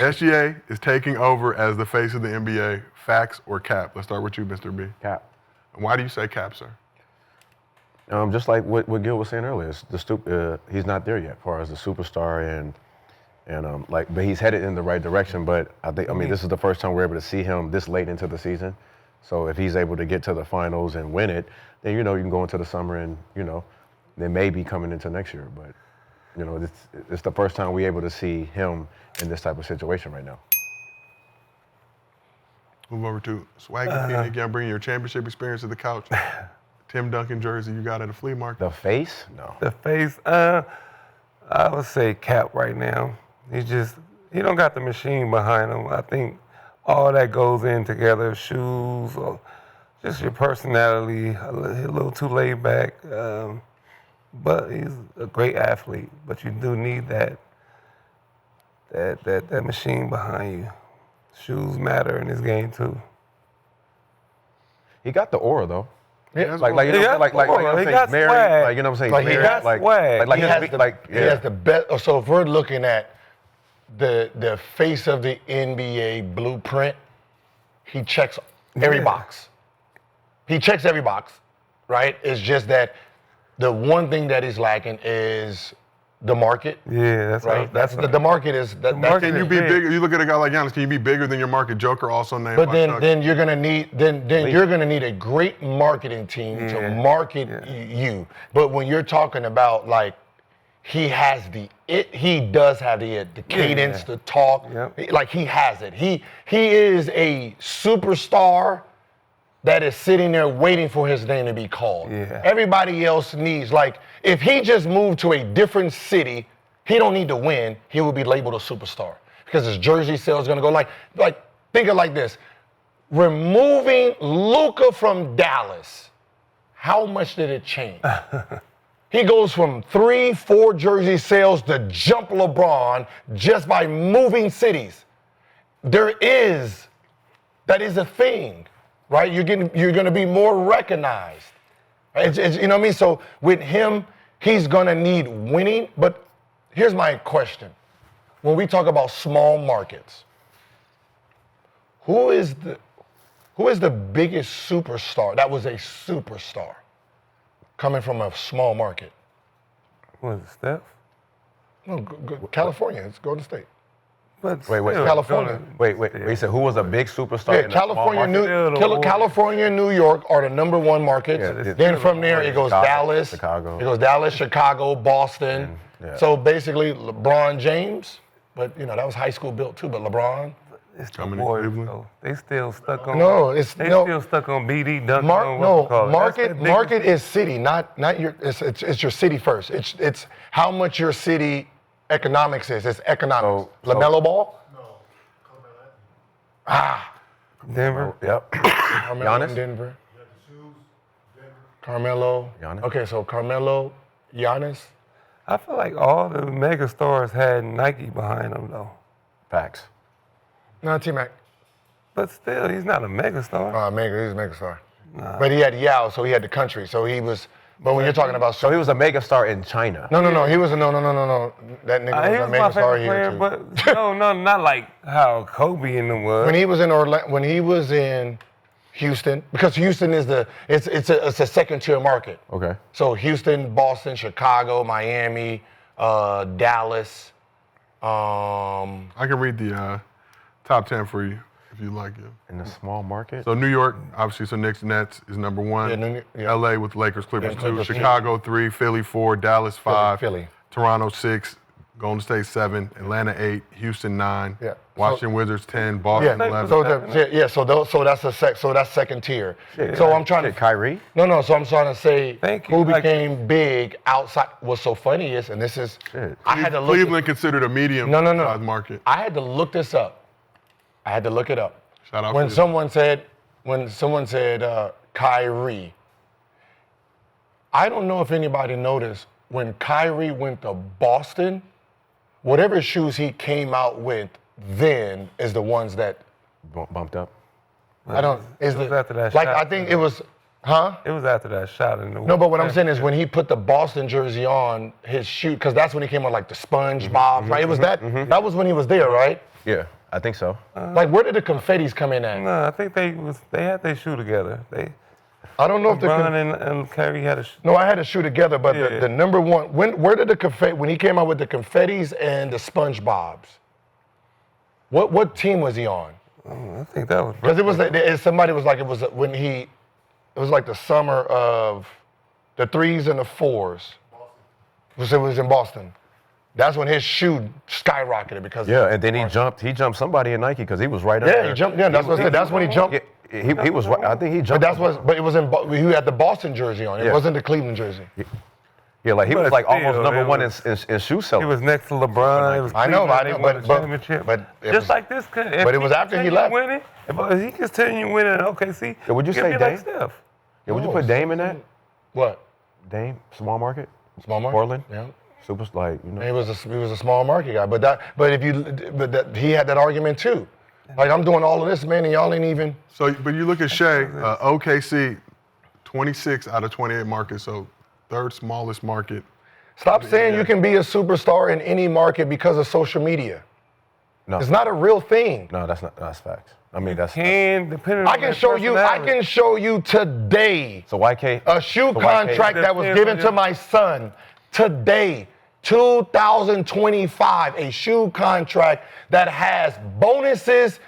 SGA is taking over as the face of the NBA. Facts or cap? Let's start with you, Mr. B. Cap. And why do you say cap, sir? Just like what Gil was saying earlier, he's not there yet, as far as the superstar but he's headed in the right direction. But I mean, this is the first time we're able to see him this late into the season. So if he's able to get to the finals and win it, then you can go into the summer and then maybe coming into next year. But it's the first time we're able to see him in this type of situation right now. Move over to Swaggy. Again, bring your championship experience to the couch. Tim Duncan jersey you got at a flea market. The face? No. The face? I would say Cap right now. He don't got the machine behind him. I think all that goes in together, shoes, or just your personality, a little too laid back. But he's a great athlete. But you do need that machine behind you. Shoes matter in this game too. He got the aura though. Yeah, he got swag. You know what I'm saying? Like he got swag. He has the best. So if we're looking at the face of the NBA blueprint, he checks every box. He checks every box, right? It's just that the one thing that he's lacking is the market. Yeah, that's right. The market is. Can you be bigger? You look at a guy like Giannis. Can you be bigger than your market? Joker also named. But then you're gonna need you're gonna need a great marketing team to market you. But when you're talking about like, he has he does have the cadence, the talk. Yep. Like he has it. He is a superstar that is sitting there waiting for his name to be called. Yeah. Everybody else needs, like, if he just moved to a different city, he don't need to win, he will be labeled a superstar. Because his jersey sales gonna go like think of it like this. Removing Luka from Dallas, how much did it change? He goes from 3-4 jersey sales to jump LeBron just by moving cities. That is a thing. Right, you're going to be more recognized. It's, you know what I mean? So with him, he's going to need winning. But here's my question: when we talk about small markets, who is the biggest superstar that was a superstar coming from a small market? Was it Steph? No, California. It's Golden State. But wait, California. Wait. You said who was a big superstar? Yeah, California, New York are the number one markets. Yeah, then from there it goes Dallas, Chicago. It goes Dallas, Chicago, Boston. Yeah. So basically LeBron James, but that was high school built too. But LeBron, it's the boys, though. They still stuck on. still stuck on BD Duncan. Market is city, not your. It's your city first. It's how much your city economics is. It's economics. LaMelo Ball? No. Denver? Yep. Carmelo Giannis? Denver. Carmelo. Giannis? Okay, so Carmelo, Giannis. I feel like all the mega stars had Nike behind them, though. Facts. No, T-Mac. But still, he's not a mega star. He's a mega star. But he had Yao, so he had the country. So he was. But when you're talking about, so he was a mega star in China. No. He was no. That nigga was a mega star here too. But not like how Kobe and them was. When he was in when he was in Houston, because Houston is it's a second tier market. Okay. So Houston, Boston, Chicago, Miami, Dallas. I can read the top 10 for you if you like it. In a small market? So New York, obviously, so Knicks, Nets is number 1. Yeah. LA with Lakers, Clippers 2. Clippers, Chicago 3, Philly 4, Dallas 5. Philly. Toronto 6, Golden State 7, Atlanta 8, Houston 9, Yeah. Washington Wizards 10, Boston 11. So that's second tier. So I'm trying to Kyrie? No. So I'm trying to say who Like- became big outside. What's so funny is, and this is, I had to look. Cleveland considered a medium size market. I had to look this up. I had to look it up. Shout out when to someone said Kyrie. I don't know if anybody noticed when Kyrie went to Boston, whatever shoes he came out with then is the ones that bumped up. after that like shot. I think it was, huh? It was after that shot in the No, but what I'm saying is when he put the Boston jersey on, his shoe, because that's when he came on like the SpongeBob, right? It was that was when he was there, right? Yeah, I think so. Like, where did the confettis come in at? No, I think they had their shoe together. I don't know if LeBron and Kyrie had a shoe. No, I had to shoot together, but Yeah. the number one, where did the confetti, when he came out with the confettis and the SpongeBobs, what team was he on? I think that was Because it was somebody was like, it was like the summer of the 3s and the 4s. It was in Boston. That's when his shoe skyrocketed because And then he jumped somebody in Nike because he was right there. he jumped. Yeah, that's when he jumped. Yeah, he was right. I think he But jumped. it was he had the Boston jersey on. It Yeah. wasn't the Cleveland jersey. Yeah, like he But was like almost still, number it one was- in shoe selling. He was next to LeBron. It was I know, Cleveland, they won the but championship. it Just was- like this. but it was after he left. Winning, if he continue winning at OKC, Yeah, would you he'll say be Dame? like Steph? Yeah, would you put Dame in that? What? Dame, small market, Small market. Portland, Yeah. super like He was a small market guy, but he had that argument too. Like, I'm doing all of this, man, and y'all ain't even. So, but you look at Shai, OKC, 26 out of 28 markets, so third smallest market. Stop saying you can be a superstar in any market because of social media. No, It's not a real thing. no, that's facts. I mean that's. Depending on I can their show you. I personality. can show you today So why can't a shoe so why can't- contract that was given to my son today, 2025, a shoe contract that has bonuses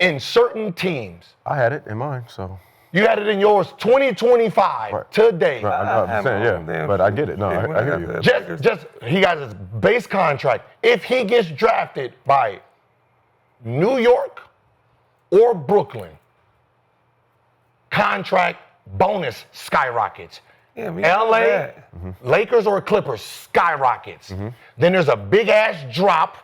in certain teams. I had it in mine, so. You had it in yours 2025 Right. today. Right, I'm saying, my own yeah, damn but I shoe. get it. No, Yeah, when I I hear got you. the- Just he got his base contract. If he gets drafted by New York or Brooklyn, contract bonus skyrockets. Yeah, we know LA, that. Lakers or Clippers skyrockets. Then there's a big ass drop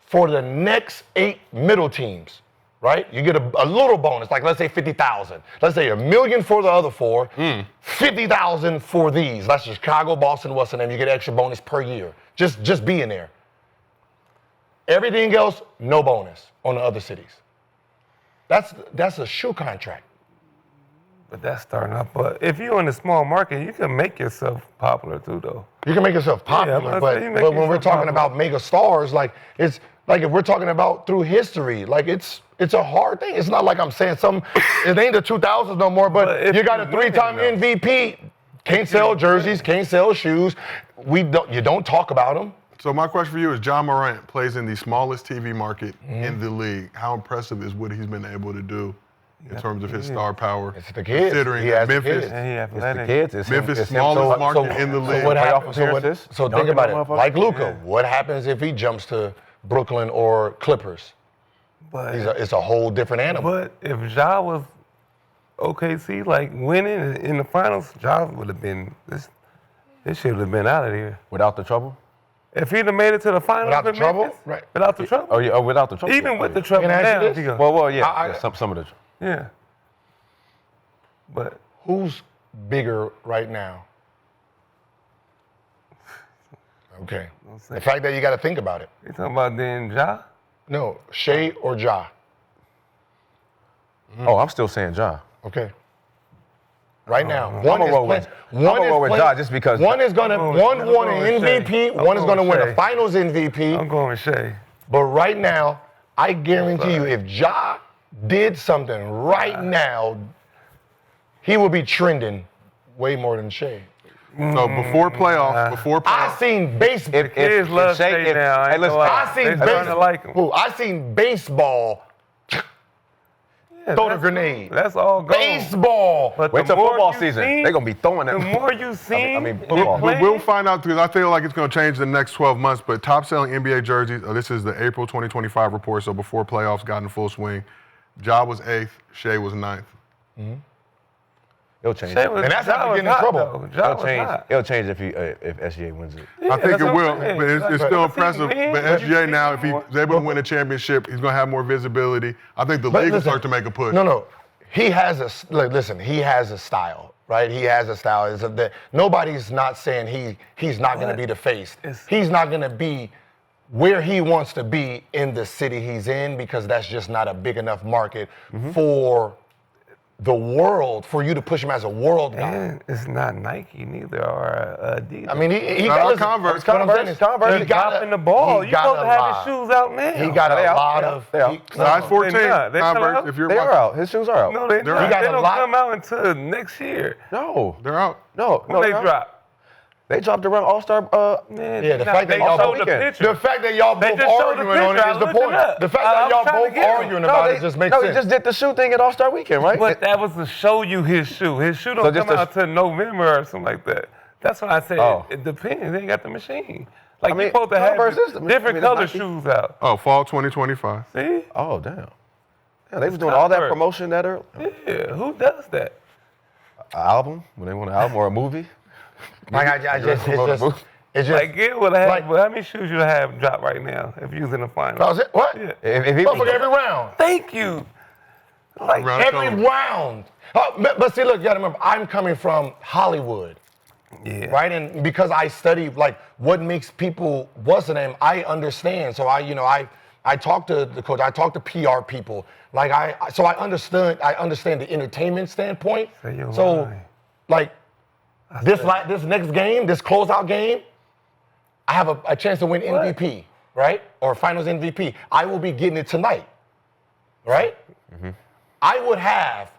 for the next 8 middle teams, right? You get a little bonus, like let's say 50,000. Let's say $1 million for the other 4, 50,000 for these. That's Chicago, Boston, what's the name? You get extra bonus per year. Just being there. Everything else, no bonus on the other cities. That's a shoe contract. But that's starting up. But if you're in a small market, you can make yourself popular too, though. You can make yourself popular, I'm but, saying you make but when we're yourself talking popular. about mega stars, like it's like if we're talking about through history, like it's a hard thing. It's not like I'm saying it ain't the 2000s no more, but if you got a you win it, 3-time though. MVP, can't sell jerseys, can't sell shoes. You don't talk about them. So my question for you is, John Morant plays in the smallest TV market in the league. How impressive is what he's been able to do in terms of his star power? It's the kids. Considering He that has the Memphis, kids. And he It's the athletic. kids. It's him- Memphis it's him. smallest market in the league. So what Playoff happens? appearances, So think dunking about on it. motherfuckers. Like Luka, what happens if he jumps to Brooklyn or Clippers? But, It's a whole different animal. but if Ja was OKC, like winning in the finals, Ja would have been this shit would have been out of here. Without the trouble. If he'd have made it to the finals Without the with trouble? Memphis, Right. without the trouble, Oh yeah, without the trouble. even with the yeah. trouble Can I ask you now, this? he go, Well, yeah, I- yeah, some of the. yeah. But Who's bigger right now? Okay. The fact that you got to think about it. you talking about then Ja? No, Shai or Ja. Oh, I'm still saying Ja. Okay. Right now, I'm gonna roll with Ja just because. one is gonna I'm going won an with Shai. MVP, I'm one is going gonna with win a Shai. Finals MVP. I'm going with Shai. But right now, I guarantee you, if Ja did something right now, he would be trending way more than Shai. So before playoffs, I seen baseball. Kids love Shai- Shai if- now. I hey, ain't gonna listen, lie. I seen They starting to like him. I seen baseball Yeah, throw the that's- grenade. That's all gone. Baseball. But Wait the till more football you season. seen, They're gonna be throwing the that. more you see, I mean, football. But we'll find out because I feel like it's going to change the next 12 months. But top selling NBA jerseys, this is the April 2025 report, so before playoffs got in full swing. Ja was 8th, Shai was 9th. It'll change. Shai was- And that's how Ja we was get in hot, trouble. though. Ja It'll was change. hot. It'll change if SGA wins it. I think that's it what will, I'm saying. but it's Like, still I think impressive. he But wins, SGA but now, you if see he's able to win a championship, he's going to have more visibility. I think the But league will listen, start to make a push. No. He has he has a style, right? He has a style. Nobody's not saying he's not going to But be the face. it's- He's not going to be where he wants to be in the city he's in because that's just not a big enough market for the world for you to push him as a world guy. And it's not Nike neither or Adidas. I mean, he Not got our Converse. Converse. They're dropping the ball. You supposed to have his shoes out now. He got a lot of. Size 14 They're not. They're Converse. not. If you're They are out. His shoes are out. No, they're They're not. out. They He got a don't lot- come out until next year. No, they're out. no. When they they're out. drop. They dropped around All-Star. Man, Yeah, the fact that they y'all showed both- the picture. The fact that y'all They both just showed the arguing on it picture. is the I looked point. it up. The fact I that was y'all trying to both get him. arguing about it just makes He sense. just did the shoe thing at All-Star Weekend, right? But that was to show you his shoe. His shoe don't just come to- out till November or something like that. That's why I said Oh. it depends. They ain't got the machine. Like, I mean, you're supposed to have Converse is the- different I mean, color that's Nike. shoes out. Oh, fall 2025. See? Oh, damn. Yeah, they was doing all that Converse. promotion that early. Yeah, who does that? An album, when they want an album or a movie. Like it's just Like, Gil would have, like- how many shoes you have drop right now if you was in the final? that was it. What? Yeah. If he Motherfucker, every round. Thank you. Like, Round Every total. round. But see, look, you gotta remember, I'm coming from Hollywood, yeah. right? And because I study like what makes people, what's the name, I understand. So I talk to the coach, I talk to PR people. Like so I understand the entertainment standpoint. Say your So line. like this next game, this closeout game, I have a chance to win MVP, right? Or Finals MVP. I will be getting it tonight, right? I would have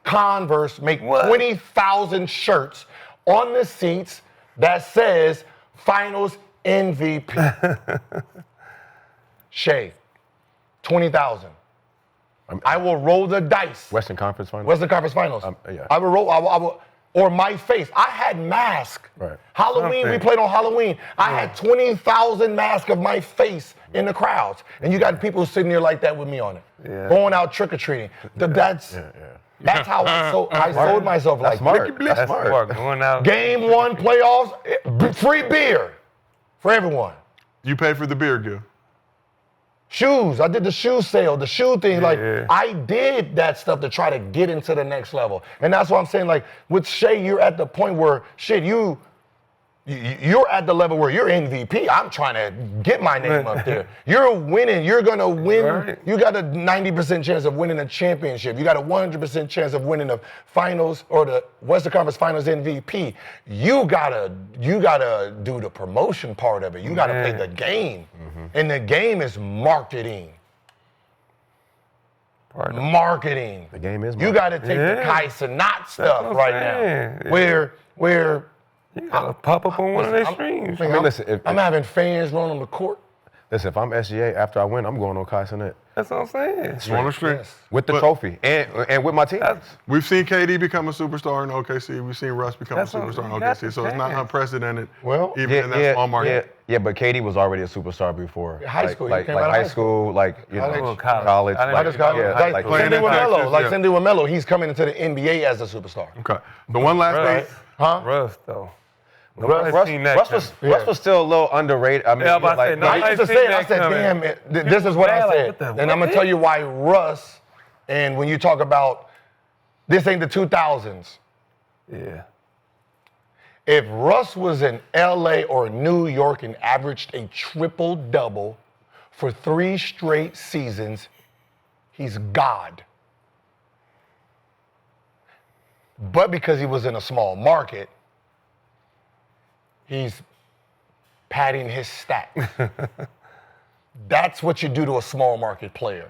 Converse make What? 20,000 shirts on the seats that says Finals MVP. Shai, 20,000. I will roll the dice. Western Conference Finals. Western Conference Finals. Yeah. I will roll. I will, or my face. I had mask. Right. Halloween. We Something. played on Halloween. I had 20,000 masks of my face in the crowds, and you got people sitting there like that with me on it, Yeah. going out trick or treating. That's how I sold myself That's like smart. that. That's smart. Going out. Game 1 playoffs, free beer for everyone. You pay for the beer, Gil. Shoes. I did the shoe sale, the shoe thing. Like, Yeah. I did that stuff to try to get into the next level. And that's why I'm saying, like, with Shai, you're at the point where, shit, you're at the level where you're MVP. I'm trying to get my name up there. You're winning. You're going to win. Right. You got a 90% chance of winning a championship. You got a 100% chance of winning the finals or the Western Conference Finals MVP. You gotta do the promotion part of it. You gotta play Man. the game. And the game is marketing. Marketing. The game is You marketing. got to take the Yeah. Kai Cenat stuff what I'm right saying. now. Where You gotta pop up on one of their streams. I mean, listen, I'm having fans run on the court. Listen, if I'm SGA, after I win, I'm going on Kai Cenat That's what I'm saying. On the street. Yes. with the But- trophy and with my team. We've seen KD become a superstar in OKC. We've seen Russ become That's a what- superstar in you got OKC. the So it's not chance. unprecedented, Well, even in that small market. Yeah, but KD was already a superstar before. High school, he like came out of high high school, like college. college. I didn't I know just got yeah, like, like playing Cindy in with Texas, Melo. Like yeah. Cindy with Melo, he's coming into the NBA as a superstar. Okay. The one last thing. Russ. Huh? Russ, though. Nobody's Russ, seen that Russ coming. was still a little underrated. I mean, Yeah, I'm about to say, like, no, I used to say it. I said, damn, this is what I said. And I'm going to tell you why Russ, and when you talk about, this ain't the 2000s. Yeah. If Russ was in LA or New York and averaged a triple-double for 3 straight seasons, he's God. But because he was in a small market, he's padding his stats. That's what you do to a small market player.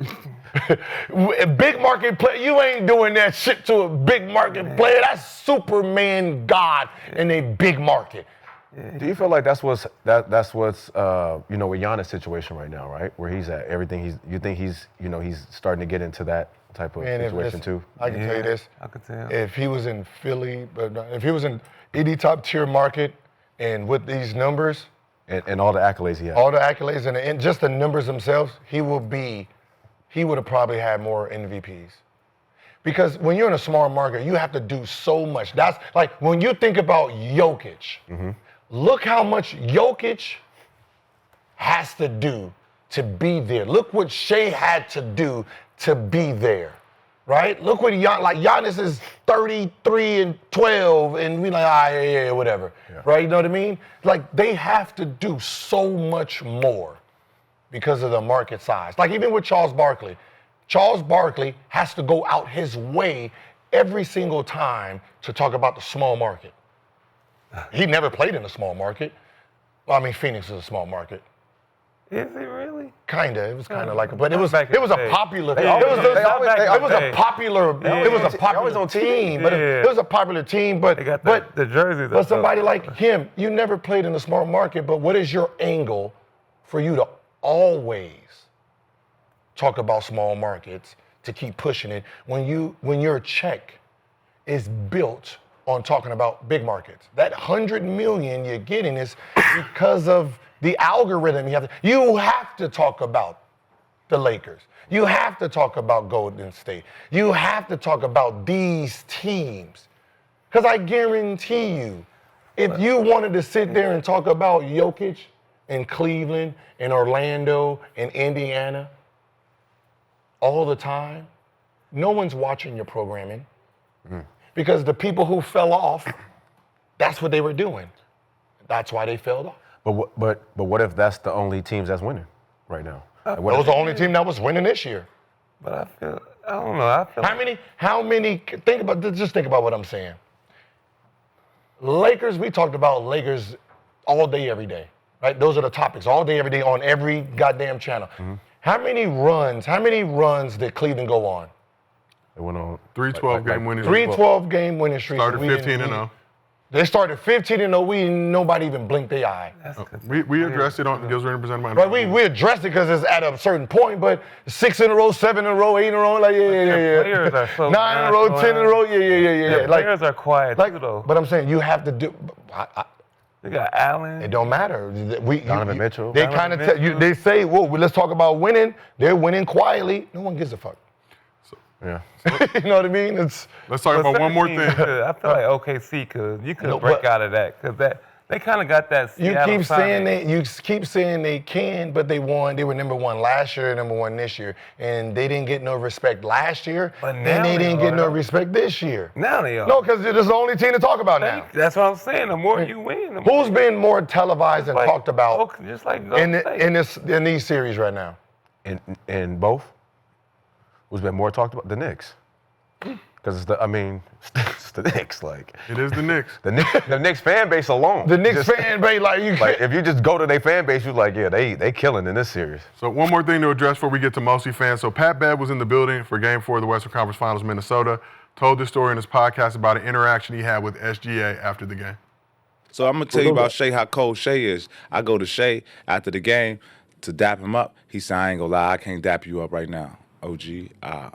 A big market player, you ain't doing that shit to a big market player. That's Superman God in a big market. do you feel like that's what's with Giannis' situation right now, right? Where he's at, everything you think he's starting to get into that type of Man, situation too. I can tell you this. I could tell. If he was in Philly, but if he was in any top tier market and with these numbers, And all the accolades he has. all the accolades and just the numbers themselves, he would have probably had more MVPs. Because when you're in a small market, you have to do so much. That's like when you think about Jokic, look how much Jokic has to do to be there. Look what Shai had to do to be there, right? Look what Giannis is 33-12, and we like, yeah, whatever, right? You know what I mean? Like they have to do so much more because of the market size. Like even with Charles Barkley. Charles Barkley has to go out his way every single time to talk about the small market. He never played in a small market. Well, I mean, Phoenix is a small market. Is it really? Kinda. It was kind of like, but it was back in a the day. popular. They It always- was they always- a they popular. It was a always popular on team. TV. But Yeah. it was a popular team. But They got but the jerseys. but somebody like him, you never played in a small market. But what is your angle for you to always talk about small markets to keep pushing it when your check is built on talking about big markets? That 100 million you're getting is because of the algorithm. You have to talk about the Lakers. You have to talk about Golden State. You have to talk about these teams. Because I guarantee you, if you wanted to sit there and talk about Jokic in Cleveland, in Orlando, in Indiana, all the time, no one's watching your programming. Because the people who fell off, that's what they were doing. That's why they fell off. But what if that's the only teams that's winning right now? Like, what That was if- the only team that was winning this year. But I don't know. I feel How many, just think about what I'm saying. Lakers, we talked about Lakers all day, every day, right? Those are the topics all day, every day on every goddamn channel. How many runs did Cleveland go on? They went on 3-12 game winning. 3-12 game winning streak. Started 15-0. They started 15-0. Nobody even blinked their eye. We addressed it on Gilbert Arenas presented by. Right, we addressed it because it's at a certain point, but 6 in a row, 7 in a row, 8 in a row, like yeah. players are so 9 in a row, 10 in a row, yeah. The players are quiet too, though. But I'm saying you have to do. You got Allen. It don't matter. Donovan Mitchell. They Donovan kind of Mitchell. they say, "Whoa, let's talk about winning." They're winning quietly. No one gives a fuck. Yeah. You know what I mean? It's Let's talk about one more thing. I feel like OKC could No, break but- out of that because they kind of got that. you Seattle keep saying Sonics. you keep saying they can, but they won. They were number one last year, number one this year, and they didn't get no respect last year, But and now they they didn't get are, no though. respect this year. Now they are. No, because it's the only team to talk about now. That's what I'm saying. The more you win, the more Who's been more televised and like, talked about just like in these series right now? In both, who's been more talked about? The Knicks. Because it's the Knicks. Like It is the Knicks. the Knicks fan base alone. The Knicks Just- fan base, like you. Like if you just go to their fan base, you're like, yeah, they killing in this series. So one more thing to address before we get to mostly fans. So Pat Bev was in the building for Game 4 of the Western Conference Finals, Minnesota. Told this story in his podcast about an interaction he had with SGA after the game. So I'm gonna tell you about Shai, how cold Shai is. I go to Shai after the game to dap him up. He said, I ain't gonna lie, I can't dap you up right now. OG, the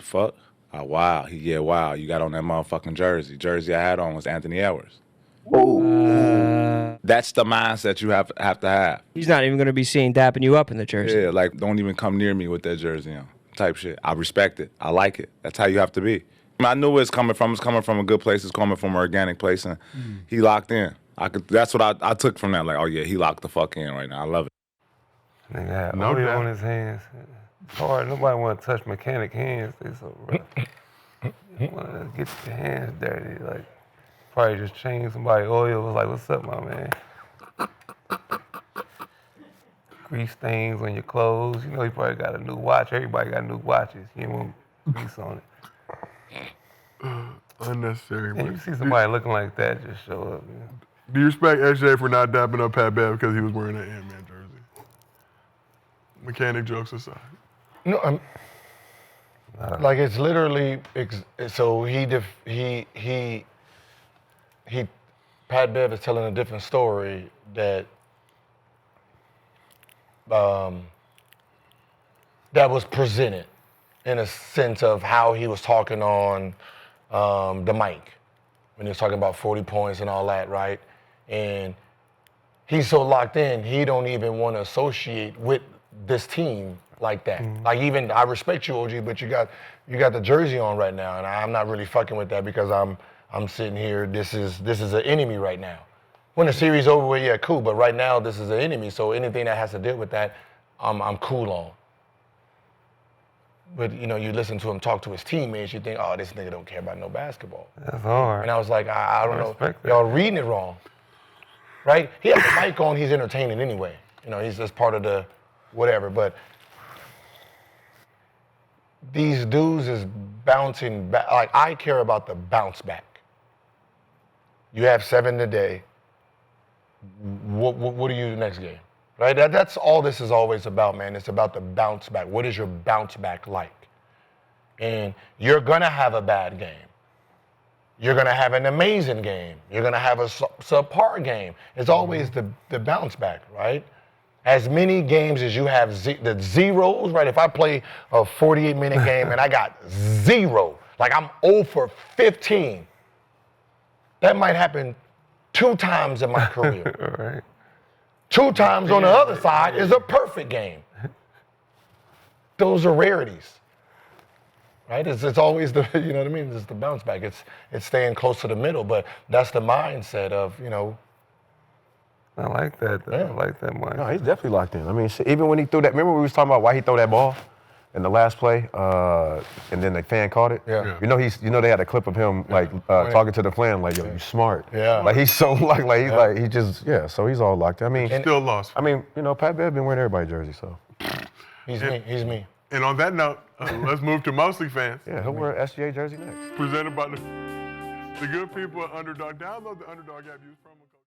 fuck? Wow. Wow. You got on that motherfucking jersey. Jersey I had on was Anthony Edwards. That's the mindset you have to have. He's not even going to be seen dapping you up in the jersey. Yeah, like don't even come near me with that jersey on. Type shit. I respect it. I like it. That's how you have to be. I knew where it's coming from. It's coming from a good place. It's coming from an organic place, and he locked in. That's what I took from that. Like, oh yeah, he locked the fuck in right now. I love it. Nigga had No oil doubt. on his hands. It's hard. Nobody want to touch mechanic hands. They so rough. You want to get your hands dirty. Like, probably just change somebody oil. Was like, what's up, my man? Grease stains on your clothes. You know, you probably got a new watch. Everybody got new watches. You don't want grease on it. Unnecessary. And you work. see somebody looking like that, just show up. You know? Do you respect SJ for not dapping up Pat Bev because he was wearing that Ant-Man jersey? Mechanic jokes aside. No, like it's literally so Pat Bev is telling a different story that that was presented in a sense of how he was talking on the mic when he was talking about 40 points and all that, right? And he's so locked in, he don't even want to associate with this team like that. Like even I respect you, OG, but you got the jersey on right now, and I'm not really fucking with that because I'm sitting here. This is an enemy right now. When the series over with, yeah, cool. But right now, this is an enemy. So anything that has to deal with that, I'm cool on. But you know, you listen to him talk to his teammates, you think, oh, this nigga don't care about no basketball. That's hard. And I was like, I don't know, respect that. y'all reading it wrong, right? He has the mic on, he's entertaining anyway. You know, he's just part of the whatever. But these dudes is bouncing back. Like, I care about the bounce back. You have 7 today. What do you do next game? Right? That's all this is always about, man. It's about the bounce back. What is your bounce back like? And you're going to have a bad game. You're going to have an amazing game. You're going to have a subpar game. It's always the bounce back, right? As many games as you have the zeros, right? If I play a 48-minute game and I got 0, like I'm 0 for 15, that might happen 2 times in my career. Right. 2 times on the other side is a perfect game. Those are rarities. Right? It's always the, you know what I mean? It's the bounce back. It's staying close to the middle, but that's the mindset of, you know. I like that. Yeah. I like that mindset. No, he's definitely locked in. I mean, shit, even when he threw that, remember we was talking about why he threw that ball in the last play, and then the fan caught it? Yeah. You know they had a clip of him like talking to the fan like, yo, you smart. Yeah. Like he's so like he just so he's all locked in. I mean, Still lost. I mean, you know, Pat Bev been wearing everybody's jersey, so. He's me. And on that note, let's move to Mostly Fans. Yeah, he'll wear an SGA jersey next. Presented by the good people at Underdog. Download the Underdog app. Use promo code.